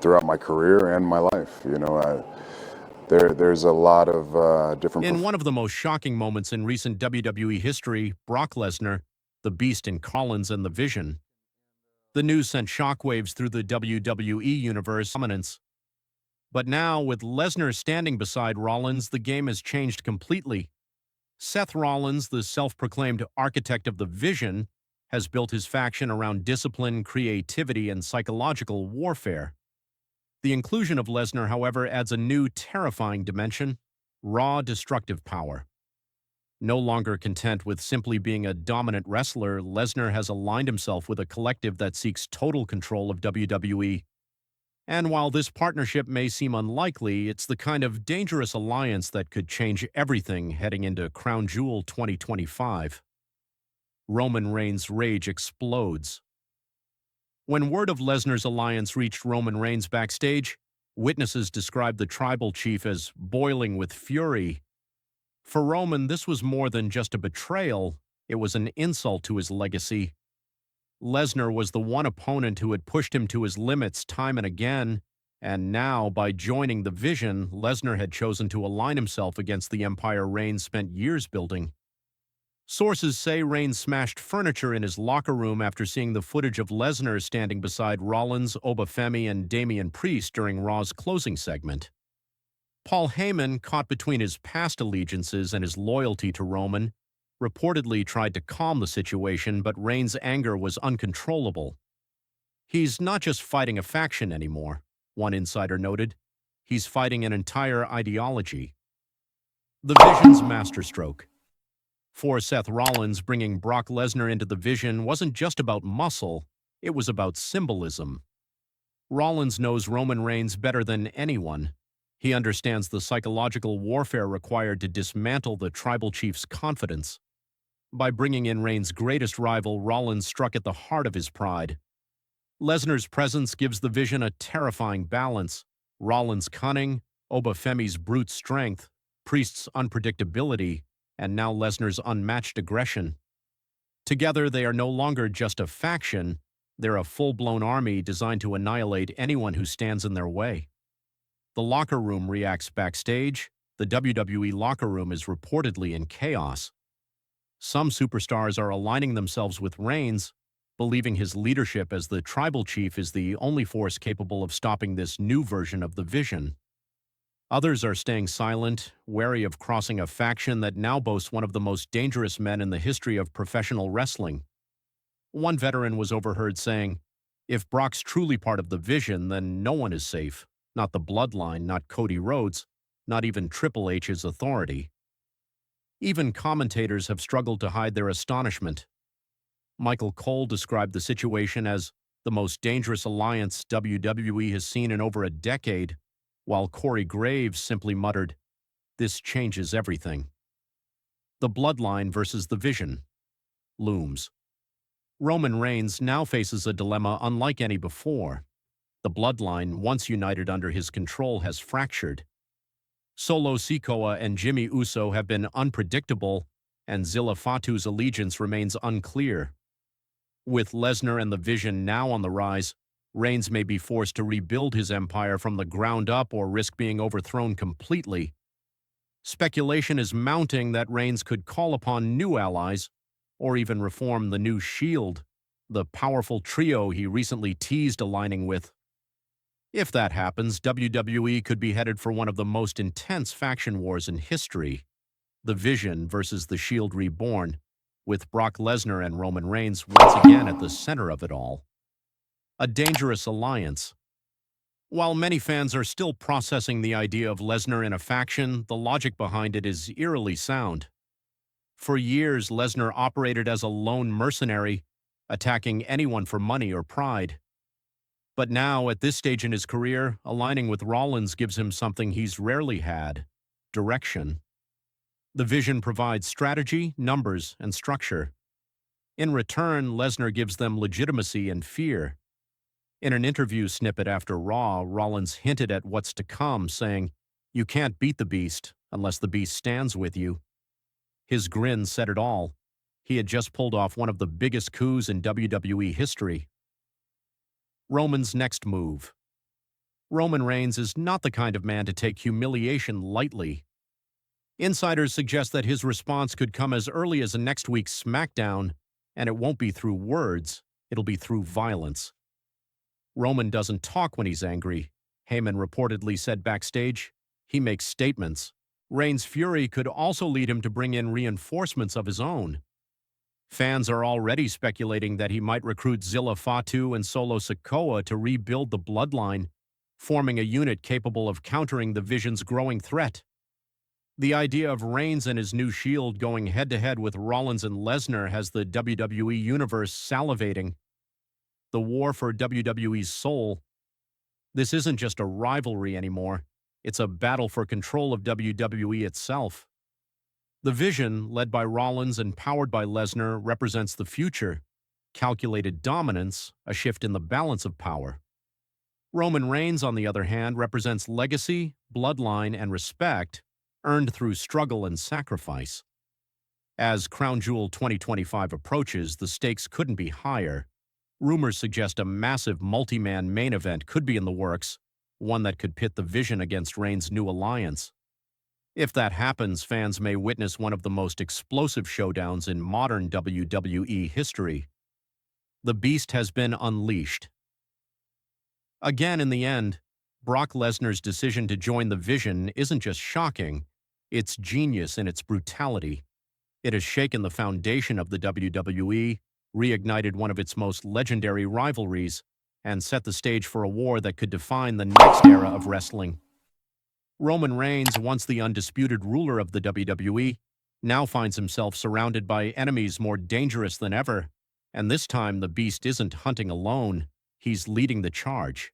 throughout my career and my life. There's a lot of different. In one of the most shocking moments in recent WWE history, Brock Lesnar, the Beast in Collins and the Vision. The news sent shockwaves through the WWE universe dominance. But now, with Lesnar standing beside Rollins, the game has changed completely. Seth Rollins, the self-proclaimed architect of the Vision, has built his faction around discipline, creativity, and psychological warfare. The inclusion of Lesnar, however, adds a new, terrifying dimension: raw, destructive power. No longer content with simply being a dominant wrestler, Lesnar has aligned himself with a collective that seeks total control of WWE. And while this partnership may seem unlikely, it's the kind of dangerous alliance that could change everything heading into Crown Jewel 2025. Roman Reigns' rage explodes. When word of Lesnar's alliance reached Roman Reigns backstage, witnesses described the tribal chief as boiling with fury. For Roman, this was more than just a betrayal, it was an insult to his legacy. Lesnar was the one opponent who had pushed him to his limits time and again, and now, by joining the Vision, Lesnar had chosen to align himself against the empire Reigns spent years building. Sources say Reigns smashed furniture in his locker room after seeing the footage of Lesnar standing beside Rollins, Obafemi, and Damian Priest during Raw's closing segment. Paul Heyman, caught between his past allegiances and his loyalty to Roman, reportedly tried to calm the situation, but Reigns' anger was uncontrollable. He's not just fighting a faction anymore, one insider noted. He's fighting an entire ideology. The Vision's masterstroke. For Seth Rollins, bringing Brock Lesnar into the Vision wasn't just about muscle, it was about symbolism. Rollins knows Roman Reigns better than anyone. He understands the psychological warfare required to dismantle the tribal chief's confidence. By bringing in Reigns' greatest rival, Rollins struck at the heart of his pride. Lesnar's presence gives the Vision a terrifying balance: Rollins' cunning, Obafemi's brute strength, Priest's unpredictability, and now Lesnar's unmatched aggression. Together, they are no longer just a faction, they're a full-blown army designed to annihilate anyone who stands in their way. The locker room reacts backstage. The WWE locker room is reportedly in chaos. Some superstars are aligning themselves with Reigns, believing his leadership as the tribal chief is the only force capable of stopping this new version of the Vision. Others are staying silent, wary of crossing a faction that now boasts one of the most dangerous men in the history of professional wrestling. One veteran was overheard saying, "If Brock's truly part of the Vision, then no one is safe. Not the Bloodline, not Cody Rhodes, not even Triple H's authority." Even commentators have struggled to hide their astonishment. Michael Cole described the situation as the most dangerous alliance WWE has seen in over a decade, while Corey Graves simply muttered, "This changes everything." The Bloodline versus the Vision looms. Roman Reigns now faces a dilemma unlike any before. The Bloodline, once united under his control, has fractured. Solo Sikoa and Jimmy Uso have been unpredictable, and Zilla Fatu's allegiance remains unclear. With Lesnar and the Vision now on the rise, Reigns may be forced to rebuild his empire from the ground up or risk being overthrown completely. Speculation is mounting that Reigns could call upon new allies, or even reform the new Shield, the powerful trio he recently teased aligning with. If that happens, WWE could be headed for one of the most intense faction wars in history: the Vision versus the Shield Reborn, with Brock Lesnar and Roman Reigns once again at the center of it all. A dangerous alliance. While many fans are still processing the idea of Lesnar in a faction, the logic behind it is eerily sound. For years, Lesnar operated as a lone mercenary, attacking anyone for money or pride. But now, at this stage in his career, aligning with Rollins gives him something he's rarely had: direction. The Vision provides strategy, numbers, and structure. In return, Lesnar gives them legitimacy and fear. In an interview snippet after Raw, Rollins hinted at what's to come, saying, "You can't beat the Beast unless the Beast stands with you." His grin said it all. He had just pulled off one of the biggest coups in WWE history. Roman's next move. Roman Reigns is not the kind of man to take humiliation lightly. Insiders suggest that his response could come as early as next week's SmackDown, and it won't be through words, it'll be through violence. Roman doesn't talk when he's angry. Heyman reportedly said backstage, he makes statements. Reigns' fury could also lead him to bring in reinforcements of his own. Fans are already speculating that he might recruit Zilla Fatu and Solo Sikoa to rebuild the bloodline, forming a unit capable of countering the Vision's growing threat. The idea of Reigns and his new Shield going head-to-head with Rollins and Lesnar has the WWE Universe salivating. The war for WWE's soul. This isn't just a rivalry anymore. It's a battle for control of WWE itself. The Vision, led by Rollins and powered by Lesnar, represents the future. Calculated dominance, a shift in the balance of power. Roman Reigns, on the other hand, represents legacy, bloodline, and respect, earned through struggle and sacrifice. As Crown Jewel 2025 approaches, the stakes couldn't be higher. Rumors suggest a massive multi-man main event could be in the works, one that could pit the Vision against Reigns' new alliance. If that happens, fans may witness one of the most explosive showdowns in modern WWE history. The Beast has been unleashed. Again, in the end, Brock Lesnar's decision to join the Vision isn't just shocking, it's genius in its brutality. It has shaken the foundation of the WWE, reignited one of its most legendary rivalries, and set the stage for a war that could define the next era of wrestling. Roman Reigns, once the undisputed ruler of the WWE, now finds himself surrounded by enemies more dangerous than ever, and this time the Beast isn't hunting alone, he's leading the charge.